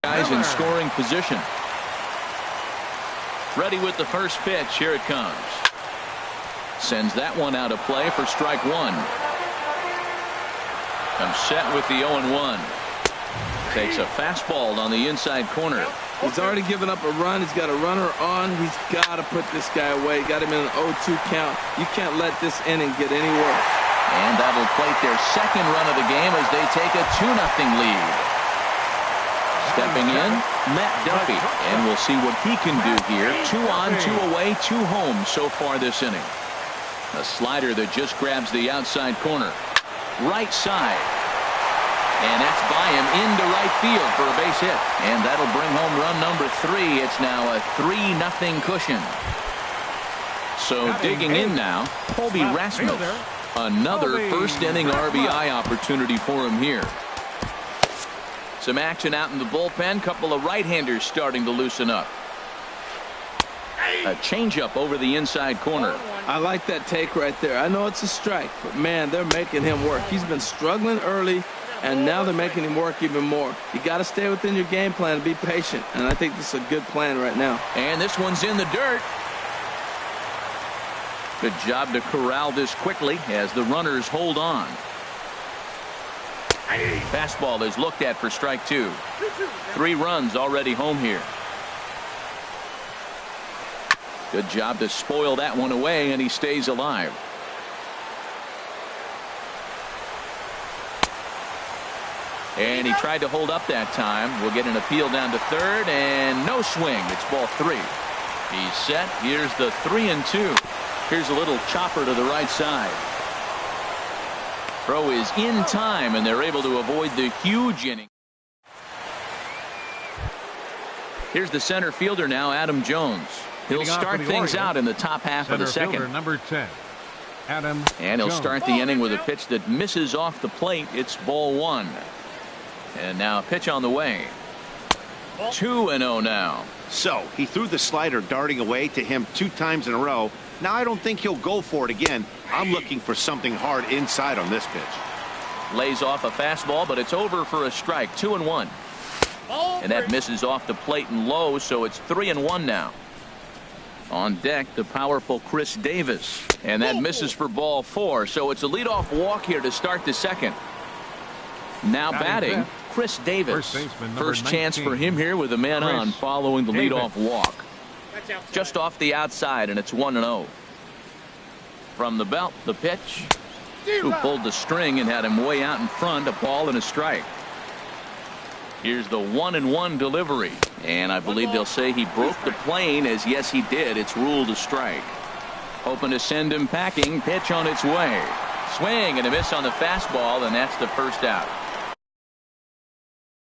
guys in scoring position. Ready with the first pitch. Here it comes. Sends that one out of play for strike one. Comes set with the 0-1. Takes a fastball on the inside corner. He's already given up a run. He's got a runner on. He's got to put this guy away. Got him in an 0-2 count. You can't let this inning get any worse. And that'll plate their second run of the game as they take a 2-0 lead. Stepping in, Matt Duffy. And we'll see what he can do here. 2 on, 2 away, 2 home so far this inning. A slider that just grabs the outside corner. Right side. And that's by him into right field for a base hit. And that'll bring home run number 3. It's now a 3-0 cushion. So digging in now, Colby Rasmus. Another first inning RBI opportunity for him here. Some action out in the bullpen. Couple of right-handers starting to loosen up. A changeup over the inside corner. I like that take right there. I know it's a strike, but man, they're making him work. He's been struggling early, and now they're making him work even more. You got to stay within your game plan and be patient, and I think this is a good plan right now. And this one's in the dirt. Good job to corral this quickly as the runners hold on. Fastball is looked at for strike 2. 3 runs already home here. Good job to spoil that one away, and he stays alive. And he tried to hold up that time. We'll get an appeal down to third, and no swing. It's ball 3. He's set. Here's the 3-2. Here's a little chopper to the right side. Throw is in time, and they're able to avoid the huge inning. Here's the center fielder now, Adam Jones. He'll start things out in the top half of the second. Number 10, Adam and he'll Jones. start the inning with a pitch that misses off the plate. It's ball 1. And now a pitch on the way. 2-0 now. So he threw the slider darting away to him 2 times in a row. Now I don't think he'll go for it again. I'm looking for something hard inside on this pitch. Lays off a fastball, but it's over for a strike. 2-1. And that misses off the plate and low, so it's 3-1 now. On deck, the powerful Chris Davis. And that misses for ball 4, so it's a leadoff walk here to start the second. Now batting, Chris Davis. First chance for him here with a man on following the leadoff walk. Just off the outside, and it's 1-0. From the belt, the pitch. Who pulled the string and had him way out in front, a ball and a strike. Here's the 1-1 delivery, and I believe they'll say he broke the plane, as yes he did. It's ruled a strike. Hoping to send him packing. Pitch on its way. Swing and a miss on the fastball, and that's the first out.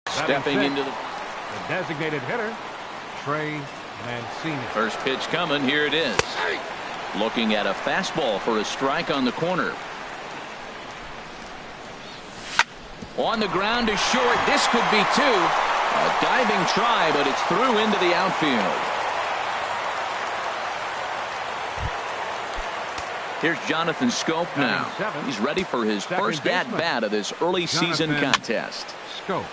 Stepping into the designated hitter, Trey Mancini. First pitch coming. Here it is. Looking at a fastball for a strike on the corner. On the ground to short. This could be 2. A diving try, but it's through into the outfield. Here's Jonathan Scope now. He's ready for his first at-bat of this early season contest. Scope.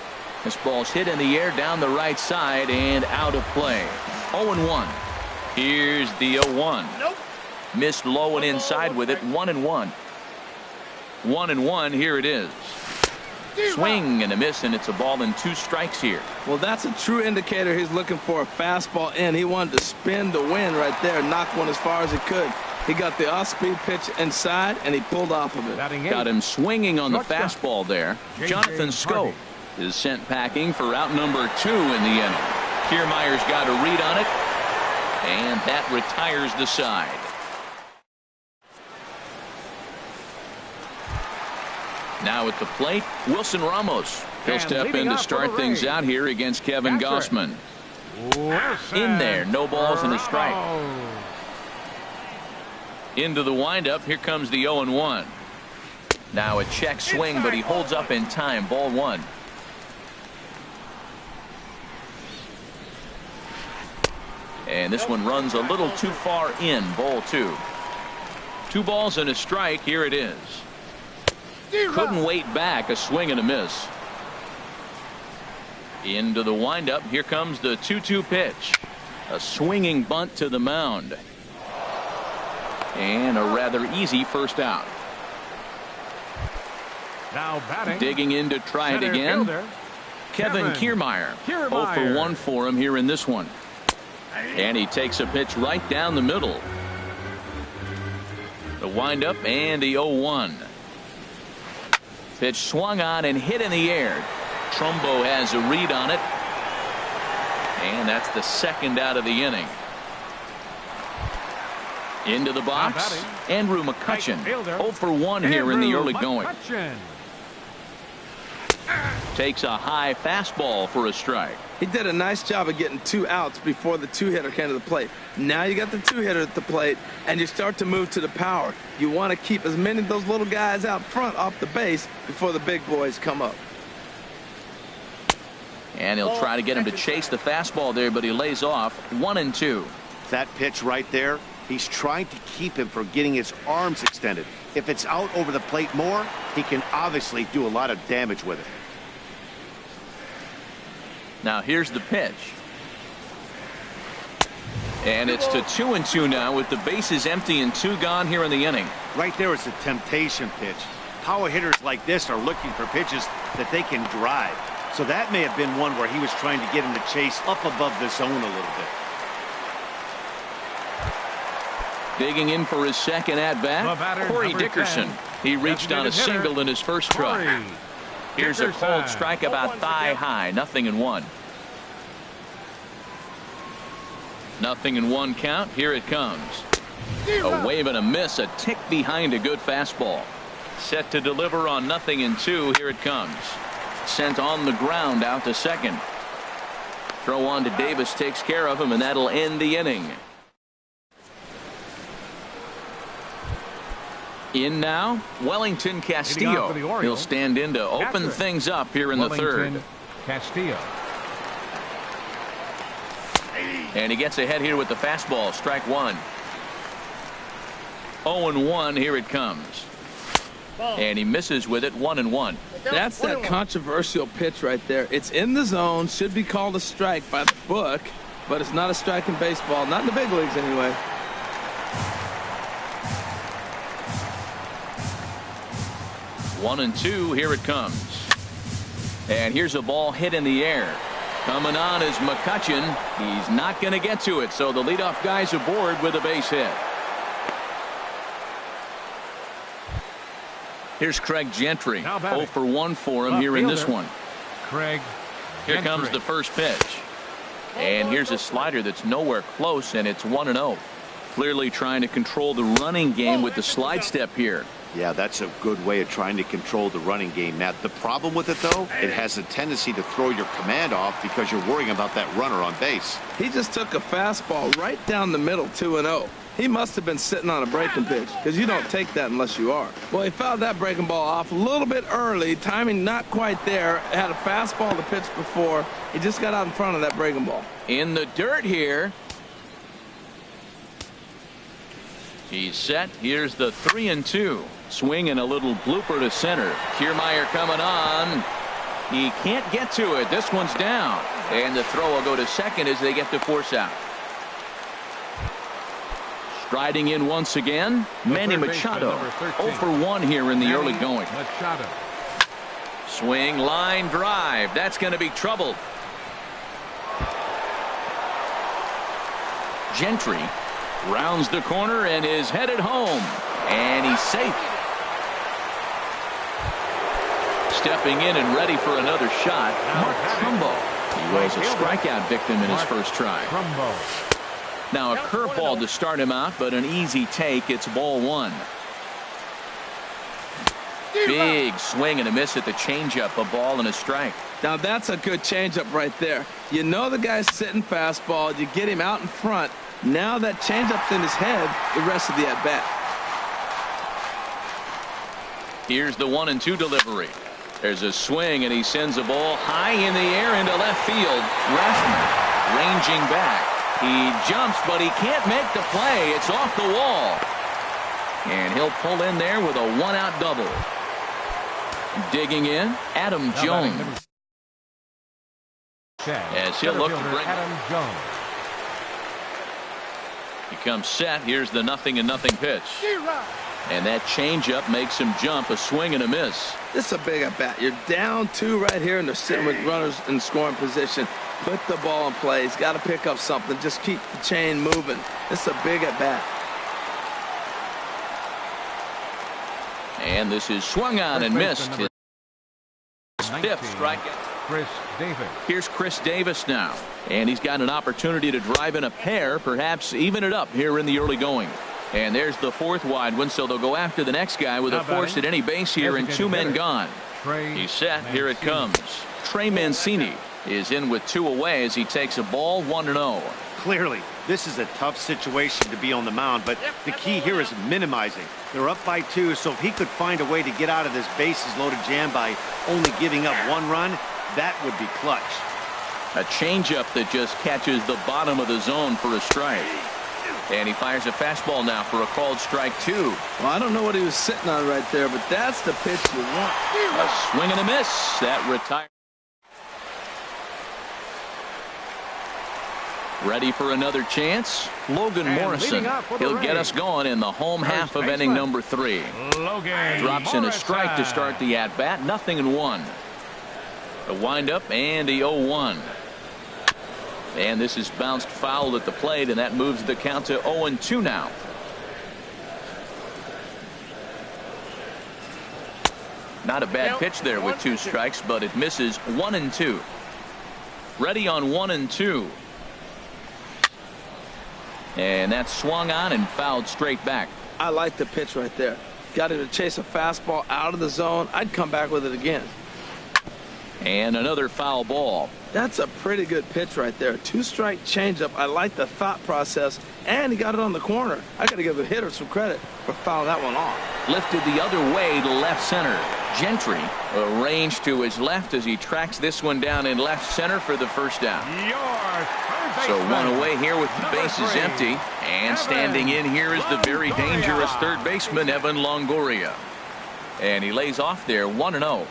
This ball's hit in the air down the right side and out of play. 0-1. Here's the 0-1. Nope. Missed low and inside with it. 1-1. 1-1. Here it is. Swing and a miss, and it's a ball and 2 strikes here. Well, that's a true indicator. He's looking for a fastball in. He wanted to spin the wind right there, knock one as far as he could. He got the off-speed pitch inside, and he pulled off of it. Got him swinging on the fastball there. Jonathan Scope is sent packing for out number 2 in the inning. Kiermaier's got a read on it, and that retires the side. Now at the plate, Wilson Ramos. He'll step in to start things out here against Kevin Gossman. In there, no balls and a strike. Into the windup, here comes the 0-1. Now a check swing, but he holds up in time. Ball 1. And this one runs a little too far in. Ball 2. 2 balls and a strike. Here it is. Couldn't wait back. A swing and a miss. Into the windup. Here comes the 2-2 pitch. A swinging bunt to the mound. And a rather easy first out. Now batting. Digging in to try it again. Fielder, Kevin Kiermaier. 0 for 1 for him here in this one. And he takes a pitch right down the middle. The windup and the 0-1. Pitch swung on and hit in the air. Trumbo has a read on it. And that's the second out of the inning. Into the box, Andrew McCutchen. 0 for 1 here in the early going. Takes a high fastball for a strike. He did a nice job of getting 2 outs before the 2-hitter came to the plate. Now you got the 2-hitter at the plate, and you start to move to the power. You want to keep as many of those little guys out front off the base before the big boys come up. And he'll try to get him to chase the fastball there, but he lays off. 1-2. That pitch right there, he's trying to keep him from getting his arms extended. If it's out over the plate more, he can obviously do a lot of damage with it. Now here's the pitch. And it's to 2-2 now with the bases empty and 2 gone here in the inning. Right there is a temptation pitch. Power hitters like this are looking for pitches that they can drive. So that may have been one where he was trying to get him to chase up above the zone a little bit. Digging in for his second at-bat, Corey Dickerson. He reached on a single in his first try. Here's a cold strike about thigh high. 0-1. 0-1 count. Here it comes. A wave and a miss. A tick behind a good fastball. Set to deliver on 0-2. Here it comes. Sent on the ground out to second. Throw on to Davis takes care of him, and that'll end the inning. In now, Wellington Castillo. He'll stand in to open things up here in the third. Castillo. And he gets ahead here with the fastball. Strike 1. 0-1. Here it comes. And he misses with it. 1-1. That's that controversial pitch right there. It's in the zone. Should be called a strike by the book, but it's not a strike in baseball. Not in the big leagues anyway. 1-2. Here it comes. And here's a ball hit in the air. Coming on is McCutchen. He's not going to get to it, so the leadoff guy's aboard with a base hit. Here's Craig Gentry. 0 for 1 for him here in this one. Craig Here comes the first pitch. And here's a slider that's nowhere close, and it's 1-0. Clearly trying to control the running game with the slide step here. Yeah, that's a good way of trying to control the running game. Now, the problem with it, though, it has a tendency to throw your command off because you're worrying about that runner on base. He just took a fastball right down the middle, 2-0. He must have been sitting on a breaking pitch because you don't take that unless you are. Well, he fouled that breaking ball off a little bit early. Timing not quite there. Had a fastball to pitch before. He just got out in front of that breaking ball. In the dirt here. He's set. Here's the 3-2. Swing and a little blooper to center. Kiermaier coming on. He can't get to it. This one's down. And the throw will go to second as they get to force out. Striding in once again, Manny Machado. 0 for 1 here in the early going. Machado. Swing, line drive. That's going to be trouble. Gentry rounds the corner and is headed home. And he's safe. Stepping in and ready for another shot, Mark Trumbo. He was a strikeout victim in his first try. Now a curveball to start him out, but an easy take. It's ball 1. Big swing and a miss at the changeup. A ball and a strike. Now that's a good changeup right there. You know the guy's sitting fastball. You get him out in front. Now that changeup's in his head the rest of the at-bat. Here's the 1-2 delivery. There's a swing, and he sends a ball high in the air into left field. Rashman ranging back. He jumps, but he can't make the play. It's off the wall. And he'll pull in there with a 1-out double. Digging in, Adam Jones. As he'll look to bring. He comes set. Here's the 0-0 pitch. And that changeup makes him jump. A swing and a miss. This is a big at bat. You're down 2 right here, and they're sitting with runners in scoring position. Put the ball in play. He's got to pick up something. Just keep the chain moving. This is a big at bat. And this is swung on and missed. His 5th strikeout. Chris Davis. Here's Chris Davis now. And he's got an opportunity to drive in a pair, perhaps even it up here in the early going. And there's the 4th wide one, so they'll go after the next guy with a force at any base here and 2 men gone. He's set. Here it comes. Trey Mancini is in with 2 away as he takes a ball 1-0. Clearly, this is a tough situation to be on the mound, but the key here is minimizing. They're up by 2, so if he could find a way to get out of this bases-loaded jam by only giving up 1 run, that would be clutch. A changeup that just catches the bottom of the zone for a strike. And he fires a fastball now for a called strike 2. Well, I don't know what he was sitting on right there, but that's the pitch you want. A swing and a miss. That retires. Ready for another chance? Logan Morrison. He'll get us going in the home half of inning number 3. Drops in a strike to start the at-bat. 0-1. A windup and the 0-1. And this is bounced foul at the plate, and that moves the count to 0-2 now. Not a bad pitch there with 2 strikes, but it misses. 1-2. Ready on 1-2. And that's swung on and fouled straight back. I like the pitch right there. Got him to chase a fastball out of the zone. I'd come back with it again. And another foul ball. That's a pretty good pitch right there. 2-strike changeup. I like the thought process, and he got it on the corner. I got to give the hitter some credit for fouling that one off. Lifted the other way to left center. Gentry arranged to his left as he tracks this one down in left center for the first down. So 1 away here with the bases empty. And standing in here is the very dangerous third baseman, Evan Longoria. And he lays off there 1-0.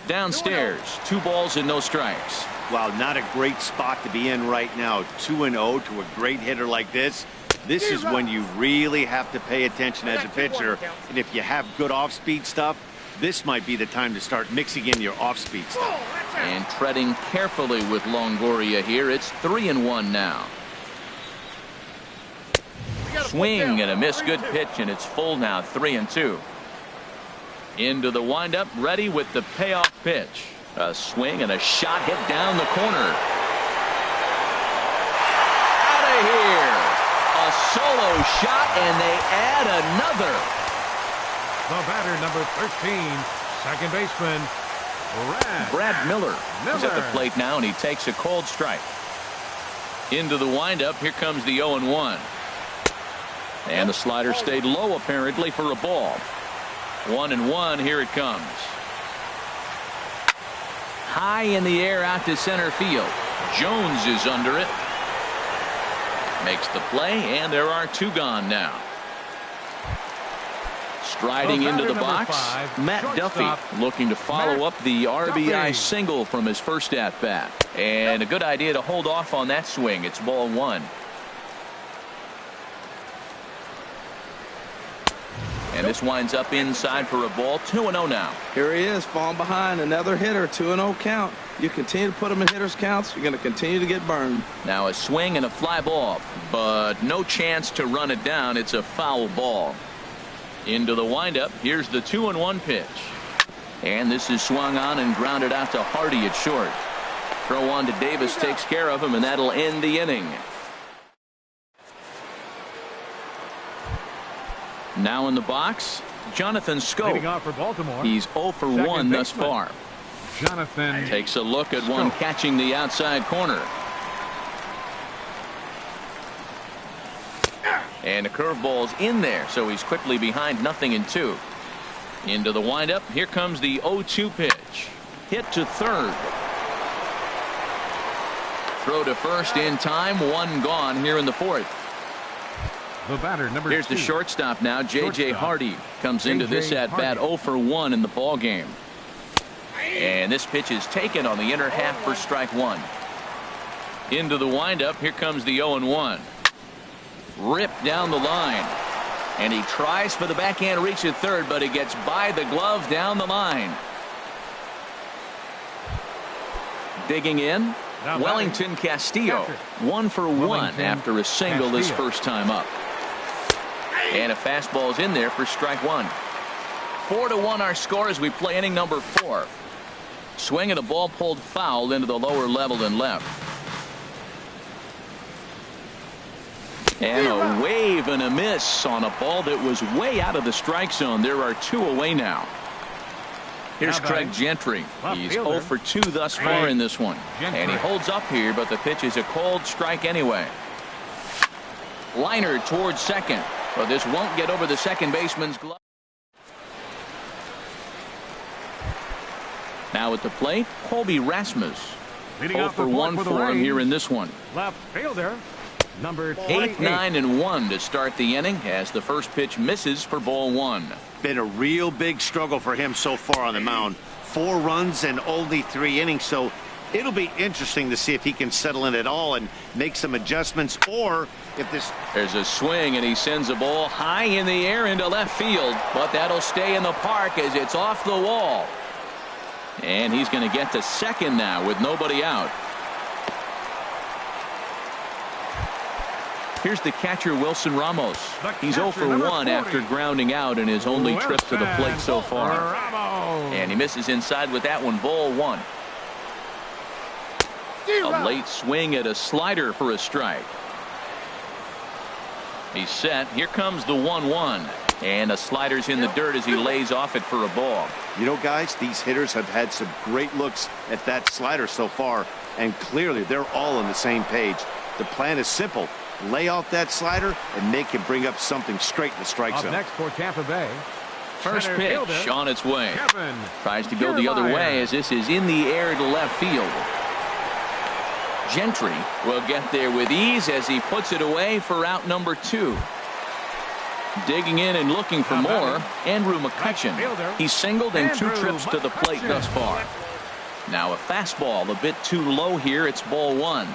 Downstairs, 2 balls and no strikes. Wow, not a great spot to be in right now. 2-0 to a great hitter like this. This is when you really have to pay attention as a pitcher. And if you have good off-speed stuff, this might be the time to start mixing in your off-speed stuff. And treading carefully with Longoria here. It's 3-1 now. Swing and a miss. Good pitch, and it's full now. 3-2. Into the windup, ready with the payoff pitch. A swing and a shot hit down the corner. Out of here. A solo shot, and they add another. The batter, number 13, second baseman, Brad Miller is at the plate now, and he takes a called strike. Into the windup, here comes the 0-1. And the slider stayed low, apparently, for a ball. 1-1, here it comes. High in the air out to center field. Jones is under it. Makes the play, and there are 2 gone now. Striding into the box, 5, Matt Duffy looking to follow up the RBI single from his first at-bat. And a good idea to hold off on that swing. It's ball 1. And this winds up inside for a ball. 2-0 now. Here he is, falling behind. Another hitter. 2-0 count. You continue to put him in hitters counts, you're going to continue to get burned. Now a swing and a fly ball, but no chance to run it down. It's a foul ball. Into the windup. Here's the 2-1 pitch. And this is swung on and grounded out to Hardy at short. Throw on to Davis takes care of him, and that'll end the inning. Now in the box, Jonathan Scope. Leading off for Baltimore. He's 0 for 1 thus far. Jonathan takes a look at one catching the outside corner. And the curveball's in there, so he's quickly behind 0-2. Into the windup. Here comes the 0-2 pitch. Hit to third. Throw to first in time. 1 gone here in the 4th. The batter, number Here's 2. the shortstop now. J.J. Hardy comes into this at bat 0 for 1 in the ball game. And this pitch is taken on the inner half for strike one. Into the windup. Here comes the 0-1. Ripped down the line. And he tries for the backhand reach at third, but he gets by the glove down the line. Digging in, Wellington Castillo. 1 for 1 after a single his first time up. And a fastball's in there for strike one. 4-1 our score as we play inning number 4. Swing and a ball pulled foul into the lower level and left. And a wave and a miss on a ball that was way out of the strike zone. There are 2 away now. Here's Craig Gentry. He's 0 for 2 thus far in this one. And he holds up here, but the pitch is a cold strike anyway. Liner towards second. But this won't get over the second baseman's glove. Now at the plate, Colby Rasmus. 0 for 1 for him here in this one. Left fielder, number 28. 8, 9, and 1 to start the inning as the first pitch misses for ball 1. Been a real big struggle for him so far on the mound. 4 runs and only 3 innings, so it'll be interesting to see if he can settle in at all and make some adjustments, or if this... There's a swing, and he sends a ball high in the air into left field, but that'll stay in the park as it's off the wall. And he's going to get to second now with nobody out. Here's the catcher, Wilson Ramos. He's 0 for 1 after grounding out in his only trip to the plate so far. And he misses inside with that one, ball 1. A late swing at a slider for a strike. He's set. Here comes the 1-1. And a slider's in the dirt as he lays off it for a ball. You know, guys, these hitters have had some great looks at that slider so far, and clearly they're all on the same page. The plan is simple. Lay off that slider and make him bring up something straight in the strike zone. Up next for Tampa Bay. First pitch on its way. Tries to go the other way as this is in the air to left field. Gentry will get there with ease as he puts it away for out number 2. Digging in and looking for more, Andrew McCutchen. He's singled in 2 trips to the plate thus far. Now a fastball a bit too low here. It's ball 1.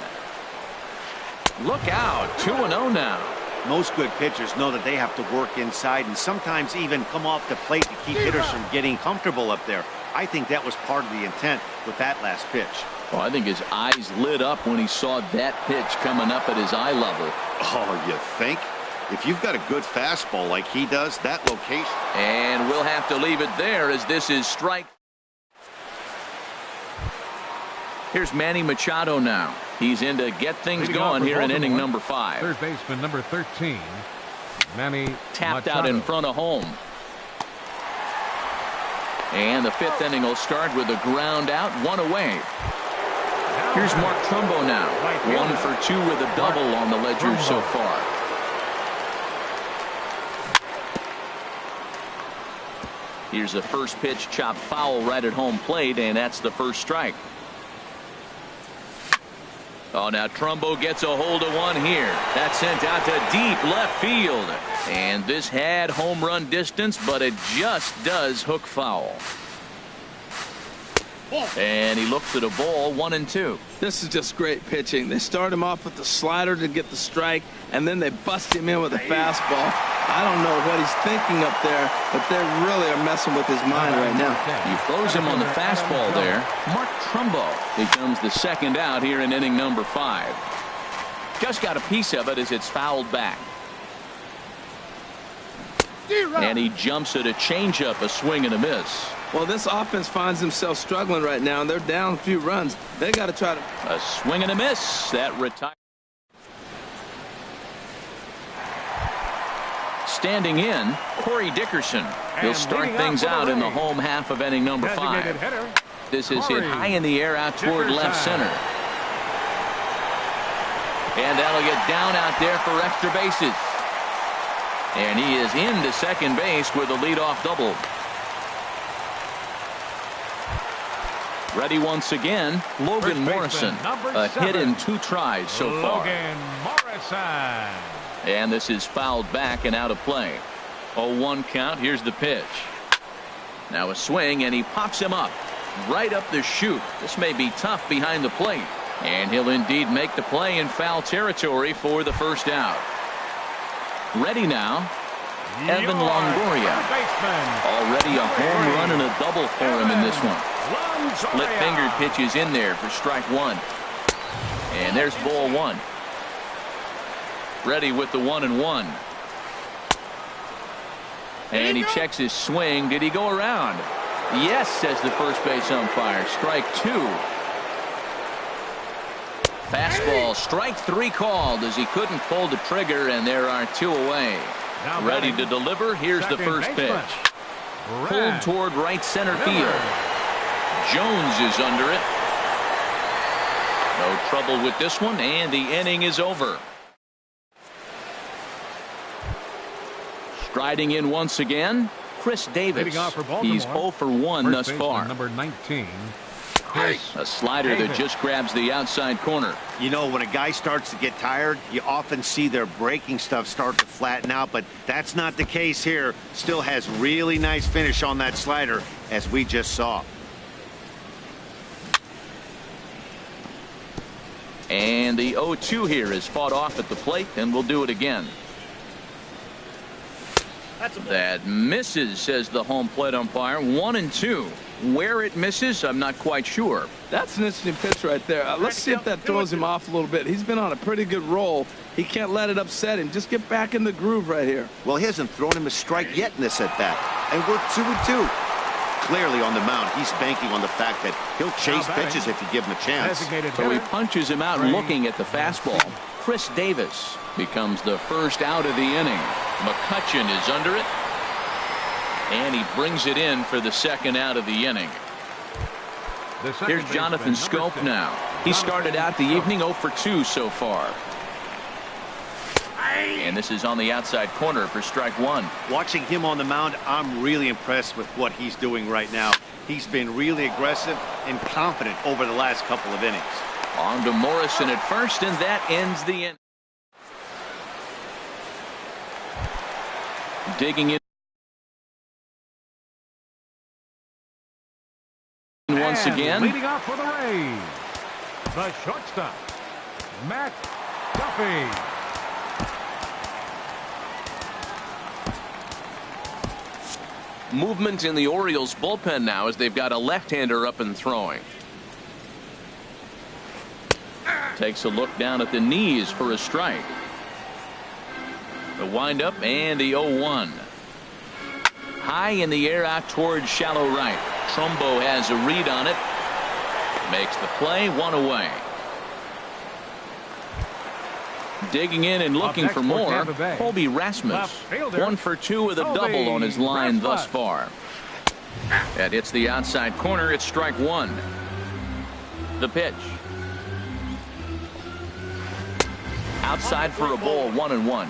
Look out, 2-0 now. Most good pitchers know that they have to work inside and sometimes even come off the plate to keep hitters from getting comfortable up there. I think that was part of the intent with that last pitch. Well, I think his eyes lit up when he saw that pitch coming up at his eye level. Oh, you think? If you've got a good fastball like he does, that location. And we'll have to leave it there as this is strike. Here's Manny Machado now. He's in to get things going here in inning number 5. Third baseman number 13, Manny tapped Machado. out in front of home. And the 5th inning will start with a ground out, 1 away. Here's Mark Trumbo now. 1 for 2 with a double on the ledger so far. Here's the first pitch chopped foul right at home plate, and that's the first strike. Oh, now Trumbo gets a hold of one here. That's sent out to deep left field. And this had home run distance, but it just does hook foul. And he looks at a ball, 1-2. This is just great pitching. They start him off with the slider to get the strike, and then they bust him in with a fastball. I don't know what he's thinking up there, but they really are messing with his mind right now. You froze him on the fastball there. Mark Trumbo becomes the second out here in inning number 5. Just got a piece of it as it's fouled back. And he jumps at a changeup, a swing and a miss. Well, this offense finds themselves struggling right now, and they're down a few runs. They got to try to... A swing and a miss. That retires. Standing in, Corey Dickerson. He'll start things out in the home half of inning number 5. This is hit high in the air out toward left center. And that'll get down out there for extra bases. And he is into second base with a leadoff double. Ready once again, Logan Morrison. A hit in 2 tries so far. Logan Morrison. And this is fouled back and out of play. 0-1 count. Here's the pitch. Now a swing, and he pops him up. right up the chute. This may be tough behind the plate. And he'll indeed make the play in foul territory for the first out. Ready now, Evan Longoria. Already a home run and a double for him in this one. Split-fingered pitches in there for strike one. And there's ball one. Ready with the 1-1. And he checks his swing. Did he go around? Yes, says the first base umpire. Strike two. Fastball, strike three called as he couldn't pull the trigger, and there are two away. Ready to deliver. Here's the first pitch. Pulled toward right center field. Jones is under it. No trouble with this one, and the inning is over. Striding in once again, Chris Davis. He's 0 for 1 thus far. Number 19. A slider that just grabs the outside corner. You know, when a guy starts to get tired, you often see their breaking stuff start to flatten out, but that's not the case here. Still has really nice finish on that slider, as we just saw. And the 0-2 here is fought off at the plate, and we'll do it again. That misses, says the home plate umpire. 1-2. Where it misses, I'm not quite sure. That's an interesting pitch right there. Let's see if that throws him off a little bit. He's been on a pretty good roll. He can't let it upset him. Just get back in the groove right here. Well, he hasn't thrown him a strike yet in this at-bat. And we're 2-2. Clearly on the mound, he's banking on the fact that he'll chase pitches if you give him a chance. So he punches him out looking at the fastball. Chris Davis becomes the first out of the inning. McCutchen is under it. And he brings it in for the second out of the inning. Here's Jonathan Scope now. He started out the evening 0 for 2 so far. And this is on the outside corner for strike one. Watching him on the mound, I'm really impressed with what he's doing right now. He's been really aggressive and confident over the last couple of innings. On to Morrison at first, and that ends the inning. Digging in once again. Leading off for the Rays, the shortstop, Matt Duffy. Movement in the Orioles bullpen now as they've got a left-hander up and throwing. Takes a look down at the knees for a strike. The windup and the 0-1. High in the air out towards shallow right. Trumbo has a read on it. Makes the play, one away. Digging in and looking for more, Colby Rasmus. 1 for 2 with a double on his line thus far. That hits the outside corner. It's strike one. The pitch. Outside for a ball, 1-1.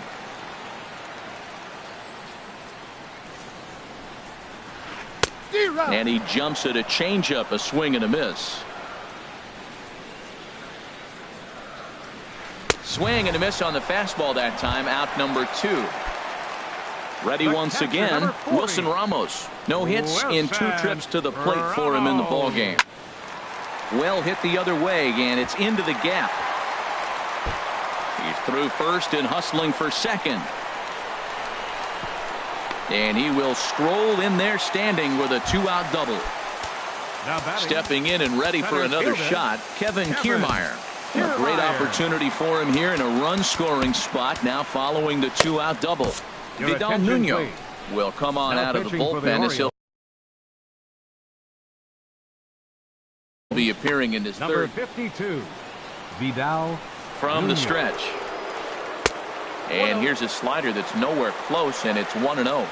And he jumps at a changeup, a swing and a miss. Swing and a miss on the fastball that time. Out number 2. Ready once again, Wilson Ramos. No hits in 2 trips to the plate for him in the ball game. Well hit the other way, and it's into the gap. He's through first and hustling for second. And he will stroll in there standing with a 2-out double. Stepping in and ready for another shot, Kevin Kiermaier. A great opportunity for him here in a run-scoring spot now following the 2-out double. Vidal Nuno will come on out of the bullpen as he'll be appearing in his Number third. 52, Vidal From Nuno. the stretch. And here's a slider that's nowhere close, and it's 1-0.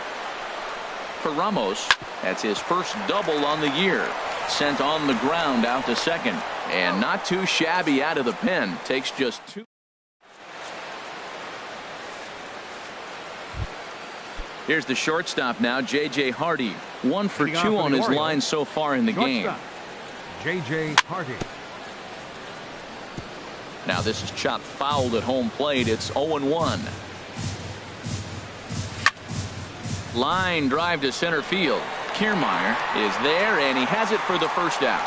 For Ramos, that's his first double on the year. Sent on the ground out to second. And not too shabby out of the pen. Takes just 2. Here's the shortstop now, J.J. Hardy. 1 for 2 on his line so far in the game. J.J. Hardy. Now this is chopped fouled at home plate. It's 0-1. Line drive to center field. Kiermaier is there, and he has it for the first out.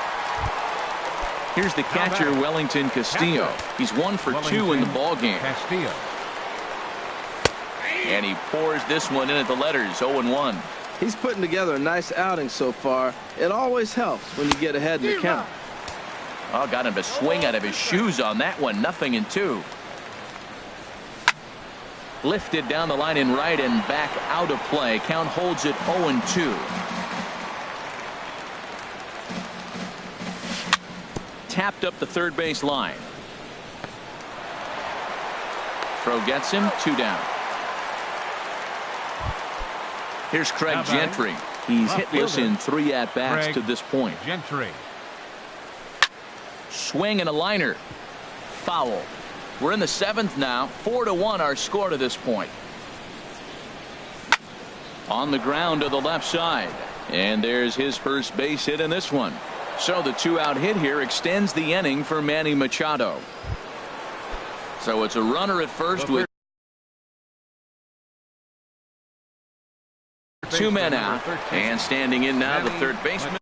Here's the catcher, Wellington Castillo. He's 1 for 2 in the ball game. Castillo. And he pours this one in at the letters, 0-1. He's putting together a nice outing so far. It always helps when you get ahead in the count. Oh, got him to swing out of his shoes on that one. 0-2. Lifted down the line in right and back out of play. Count holds it 0-2. Tapped up the third base line. Throw gets him, 2 down. Here's Craig Gentry. He's hitless in 3 at-bats to this point. Gentry. Swing and a liner. Foul. We're in the 7th now. 4-1 our score to this point. On the ground to the left side. And there's his first base hit in this one. So the 2-out hit here extends the inning for Manny Machado. So it's a runner at first with 2 men out. And standing in now, the third baseman.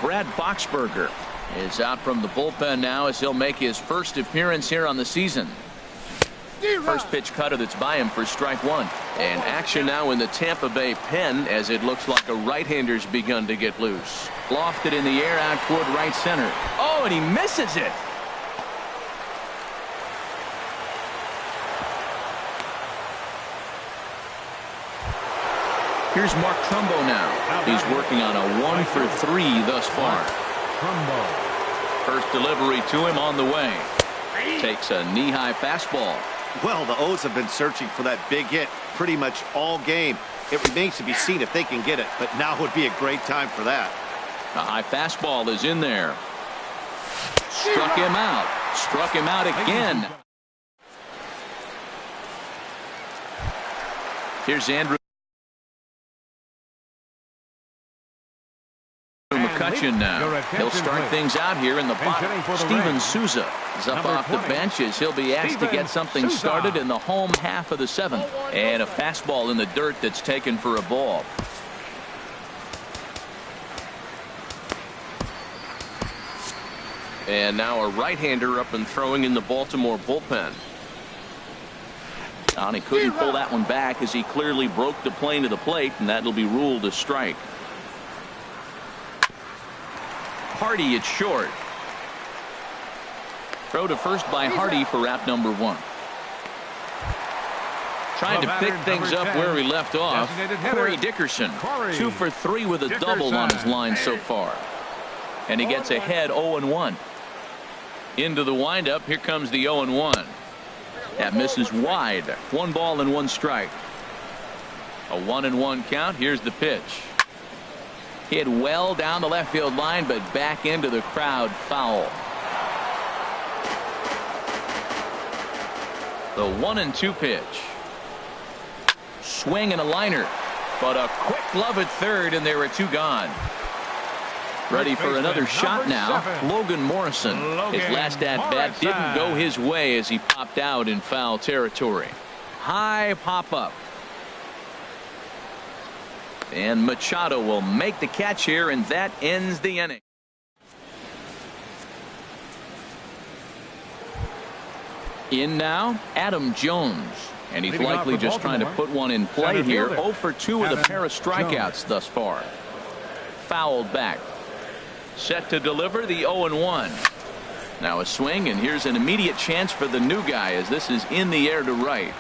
Brad Boxberger is out from the bullpen now as he'll make his first appearance here on the season. First pitch cutter that's by him for strike 1. And action now in the Tampa Bay pen as it looks like a right-hander's begun to get loose. Lofted in the air out toward right center. Oh, and he misses it. Here's Mark Trumbo now. He's working on a 1 for 3 thus far. First delivery to him on the way. Takes a knee-high fastball. Well, the O's have been searching for that big hit pretty much all game. It remains to be seen if they can get it, but now would be a great time for that. A high fastball is in there. Struck him out. Struck him out again. Here's Andrew McCutcheon now. He'll start things out here in the bottom. Steven Souza is up off the bench as he'll be asked to get something started in the home half of the 7th. And a fastball in the dirt that's taken for a ball. And now a right-hander up and throwing in the Baltimore bullpen. And he couldn't pull that one back as he clearly broke the plane to the plate, and that'll be ruled a strike. Hardy at short. Throw to first by Hardy for out number 1. Trying to pick things up where he left off. Corey Dickerson, 2 for 3 with a double on his line so far. And he gets ahead 0-1. Into the windup. Here comes the 0-1. That misses wide. 1 ball and 1 strike. A 1-1 count. Here's the pitch. Hit well down the left field line, but back into the crowd. Foul. The 1-2 pitch. Swing and a liner, but a quick glove at third, and there are 2 gone. Ready for another shot now. Logan Morrison. His last at-bat didn't go his way as he popped out in foul territory. High pop-up. And Machado will make the catch here, and that ends the inning. In now, Adam Jones. And he's likely just trying to put one in play here. 0 for 2 with a pair of strikeouts thus far. Fouled back. Set to deliver the 0-1. Now a swing, and here's an immediate chance for the new guy as this is in the air to right.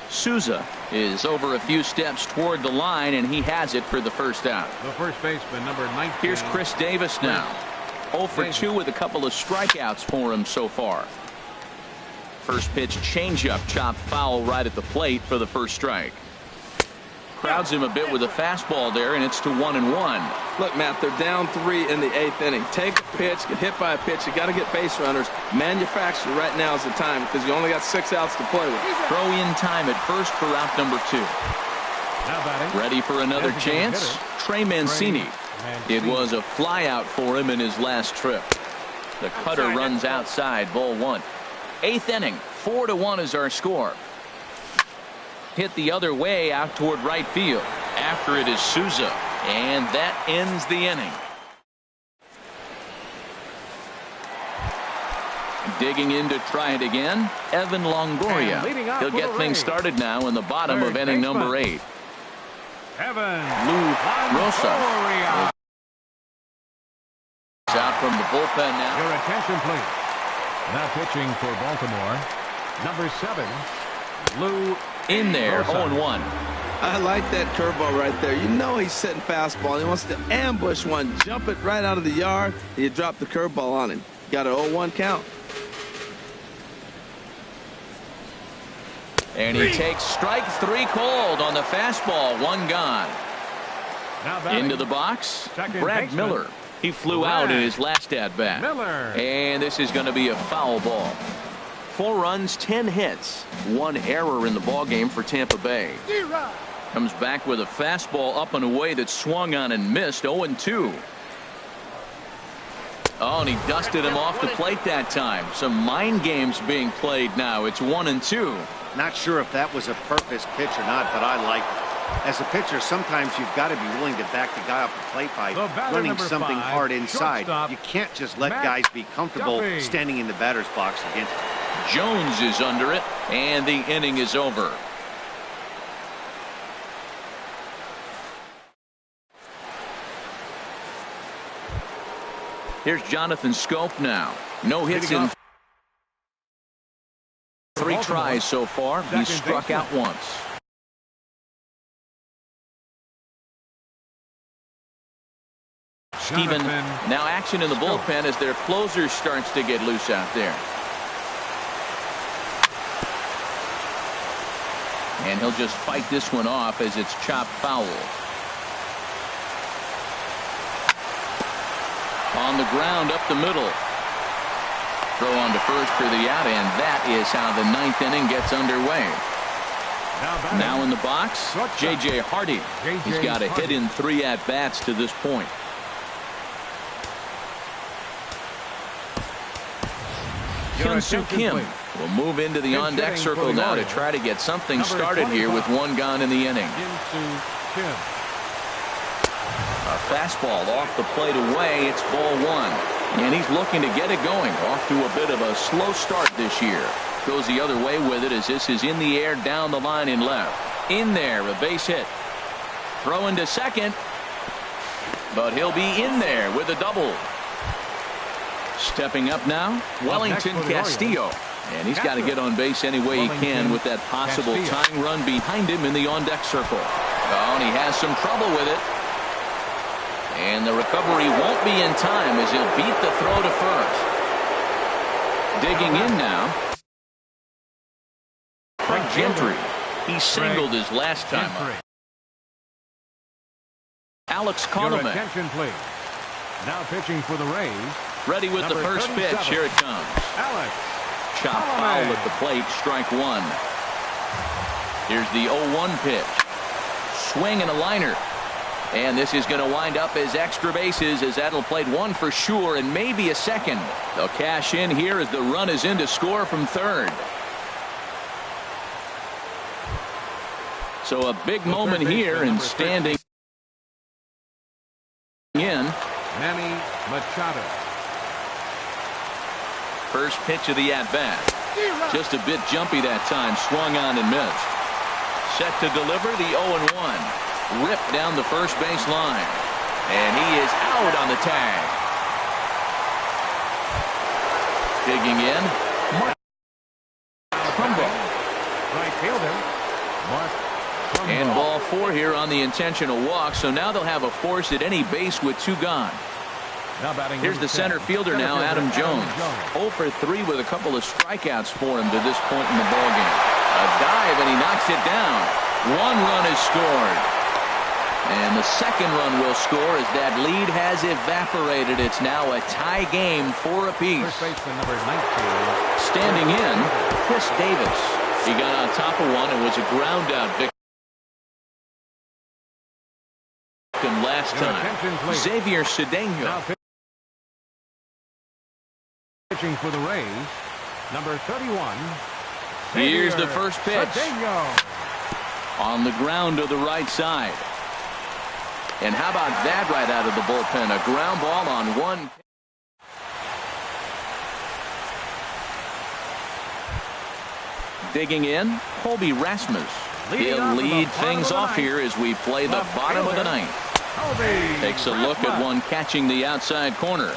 Souza is over a few steps toward the line, and he has it for the first out. The first baseman, number 19. Here's Chris Davis now. 0 for 2 with a couple of strikeouts for him so far. First pitch changeup chopped foul right at the plate for the first strike. Crowds him a bit with a fastball there, and it's to 1-1. Look, Matt, they're down 3 in the 8th inning. Take a pitch, get hit by a pitch. You got to get base runners. Manufacture right now is the time because you only got 6 outs to play with. Throw in time at first for out number 2. Ready for another chance? Trey Mancini. It was a fly out for him in his last trip. The cutter runs outside, ball 1. 8th inning, 4-1 is our score. hit the other way out toward right field. After it is Souza, and that ends the inning. Digging in to try it again, Evan Longoria. He'll get things started now in the bottom of inning number 8. Evan Rosa out from the bullpen now. Your attention, please. Now pitching for Baltimore, number 7, Lou. In there, 0-1. I like that curveball right there. You know he's setting fastball. He wants to ambush one, jump it right out of the yard, and you drop the curveball on him. Got an 0-1 count. And he takes strike 3 called on the fastball. 1 gone. Into the box, Brad Miller. He flew out in his last at-bat. And this is going to be a foul ball. 4 runs, 10 hits. 1 error in the ballgame for Tampa Bay. Comes back with a fastball up and away that swung on and missed. 0-2. Oh, and he dusted him off the plate that time. Some mind games being played now. It's 1-2. Not sure if that was a purpose pitch or not, but I like it. As a pitcher, sometimes you've got to be willing to back the guy off the plate by running something hard inside. You can't just let guys be comfortable standing in the batter's box against him. Jones is under it, and the inning is over. Here's Jonathan Scope now. No hits in 3 tries so far. He's struck out once. Steven, now action in the bullpen as their closer starts to get loose out there. And he'll just fight this one off as it's chopped foul. On the ground up the middle. Throw on to first for the out, and that is how the 9th inning gets underway. Now in the box, J.J. Hardy. He's got a hit in 3 at-bats to this point. Hyun-Soo Kim will move into the on-deck circle now to try to get something started here with 1 gone in the inning. A fastball off the plate away. It's ball 1. And he's looking to get it going. Off to a bit of a slow start this year. Goes the other way with it as this is in the air down the line in left. In there, a base hit. Throw into second. But he'll be in there with a double. Stepping up now, Wellington Castillo. And he's got to get on base any way he can with that possible tying run behind him in the on-deck circle. Oh, and he has some trouble with it. And the recovery won't be in time as he'll beat the throw to first. Digging in now, Craig Gentry. He singled his last time up. Alex Conley. Attention, please. Now pitching for the Rays. Ready with the first pitch. Here it comes. Alex. Chop foul at the plate. Strike 1. Here's the 0-1 pitch. Swing and a liner. And this is going to wind up as extra bases as that'll play 1 for sure and maybe a second. They'll cash in here as the run is in to score from third. So a big moment here and standing in. Manny Machado. First pitch of the at-bat. Just a bit jumpy that time. Swung on and missed. Set to deliver the 0-1. Ripped down the first base line. And he is out on the tag. Digging in. Mark Trumbo. Right fielder. Mark Trumbo. And ball 4 here on the intentional walk. So now they'll have a force at any base with 2 gone. Here's the center fielder now, Adam Jones. 0 for 3 with a couple of strikeouts for him to this point in the ballgame. A dive and he knocks it down. 1 run is scored. And the second run will score as that lead has evaporated. It's now a tie game, 4 apiece. Standing in, Chris Davis. He got on top of one and was a ground out victim last time. Xavier Cedeno. Pitching for the Rays, number 31. Here's the first pitch. On the ground to the right side. And how about that right out of the bullpen? A ground ball on one. Digging in, Colby Rasmus. He'll lead things off here as we play the bottom of the ninth. Takes a look at one catching the outside corner.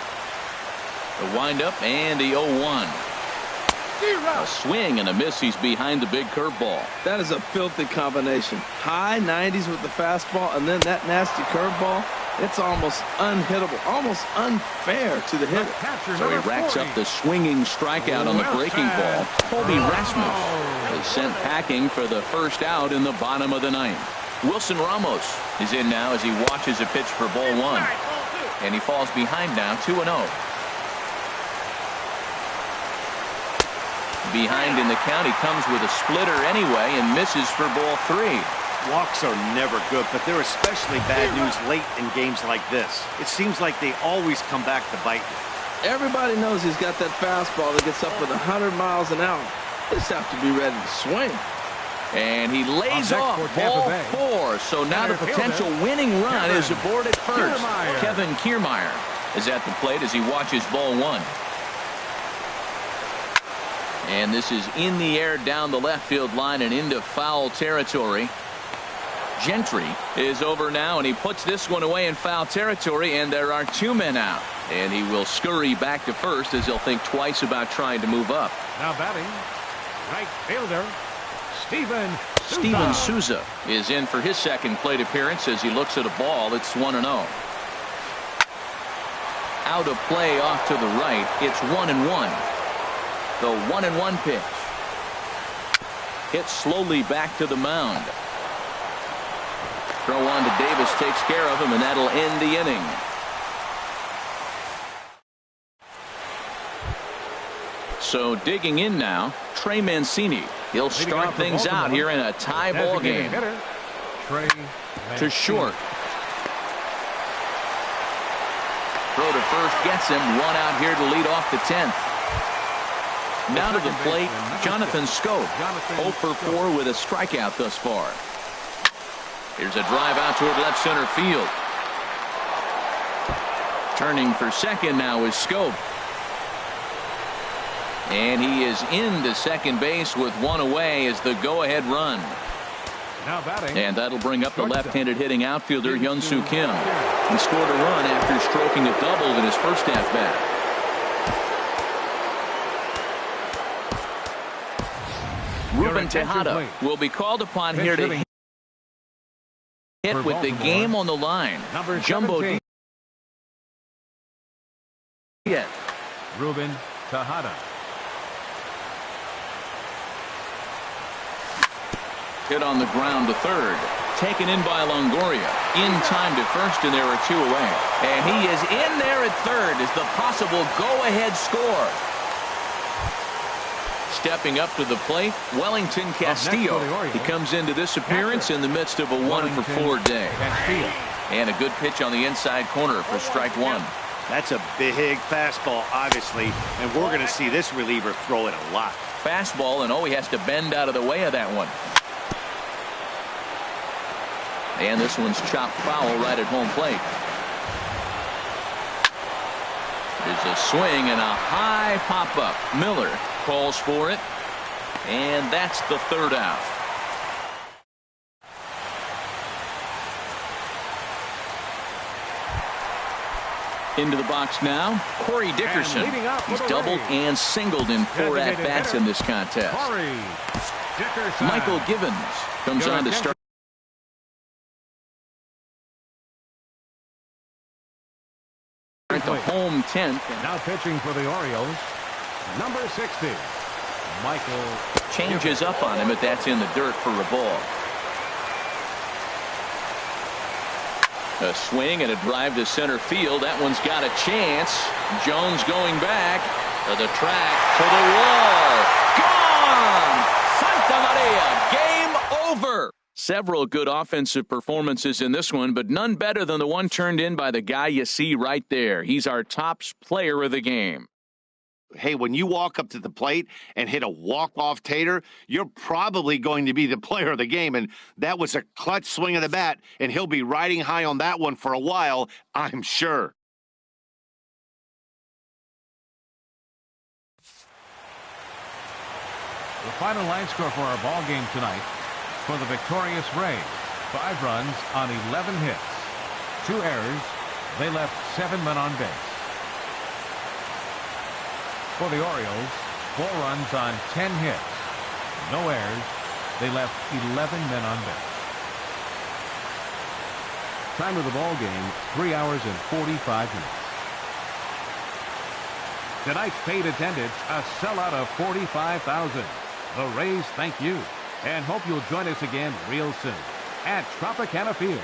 The windup and the 0-1. A swing and a miss. He's behind the big curveball. That is a filthy combination. High 90s with the fastball and then that nasty curveball. It's almost unhittable, almost unfair to the hitter. So he racks up the swinging strikeout on the breaking ball. Colby Rasmus is sent packing for the first out in the bottom of the ninth. Wilson Ramos is in now as he watches a pitch for ball one. And he falls behind now 2-0. Behind in the count, he comes with a splitter anyway and misses for ball three. Walks are never good, but they're especially bad news late in games like this. It seems like they always come back to bite you. Everybody knows he's got that fastball that gets up with 100 miles an hour. They just have to be ready to swing. And he lays off ball four. So now the potential winning run is aboard at first. Kevin Kiermaier is at the plate as he watches ball one. And this is in the air down the left field line and into foul territory. Gentry is over now, and he puts this one away in foul territory, and there are two men out. And he will scurry back to first as he'll think twice about trying to move up. Now batting, right fielder, Steven Souza is in for his second plate appearance as he looks at a ball. It's 1-0. Out of play off to the right. It's 1-1. The 1-1 pitch. Hit slowly back to the mound. Throw on to Davis takes care of him, and that'll end the inning. So digging in now, Trey Mancini. He'll start things out here in a tie ball game. To short. Throw to first gets him. One out here to lead off the 10th. Now to the plate, Jonathan Schoop. 0 for 4 with a strikeout thus far. Here's a drive out toward left center field. Turning for second now is Schoop. And he is into second base with one away as the go-ahead run. Now batting. And that'll bring up the left-handed hitting outfielder Hyun-Soo Kim. He scored a run after stroking a double in his first at-bat. Ruben Tejada will be called upon here to hit with the game on the line. Jumbo Diaz. Ruben Tejada. Hit on the ground to third. Taken in by Longoria. In time to first, and there are two away. And he is in there at third as the possible go-ahead score. Stepping up to the plate, Wellington Castillo. He comes into this appearance in the midst of a 1-for-4 day. And a good pitch on the inside corner for strike one. That's a big fastball, obviously, and we're going to see this reliever throw it a lot. Fastball, and he has to bend out of the way of that one. And this one's chopped foul right at home plate. There's a swing and a high pop-up. Miller calls for it, and that's the third out. Into the box now, Corey Dickerson. He's doubled and singled in 4 at-bats in this contest. Michael Givens comes on to start. At the home 10th. Now pitching for the Orioles, number 60, Michael. Changes up on him, but that's in the dirt for a ball. A swing and a drive to center field. That one's got a chance. Jones going back to the track, to the wall. Gone! Santa Maria, game over. Several good offensive performances in this one, but none better than the one turned in by the guy you see right there. He's our top player of the game. hey, when you walk up to the plate and hit a walk-off tater, you're probably going to be the player of the game. And that was a clutch swing of the bat, and he'll be riding high on that one for a while, I'm sure. The final line score for our ball game tonight: for the victorious Rays, 5 runs on 11 hits, 2 errors. They left 7 men on base. For the Orioles, 4 runs on 10 hits, no errors. They left 11 men on base. Time of the ball game, 3 hours and 45 minutes. Tonight's paid attendance, a sellout of 45,000. The Rays thank you and hope you'll join us again real soon at Tropicana Field.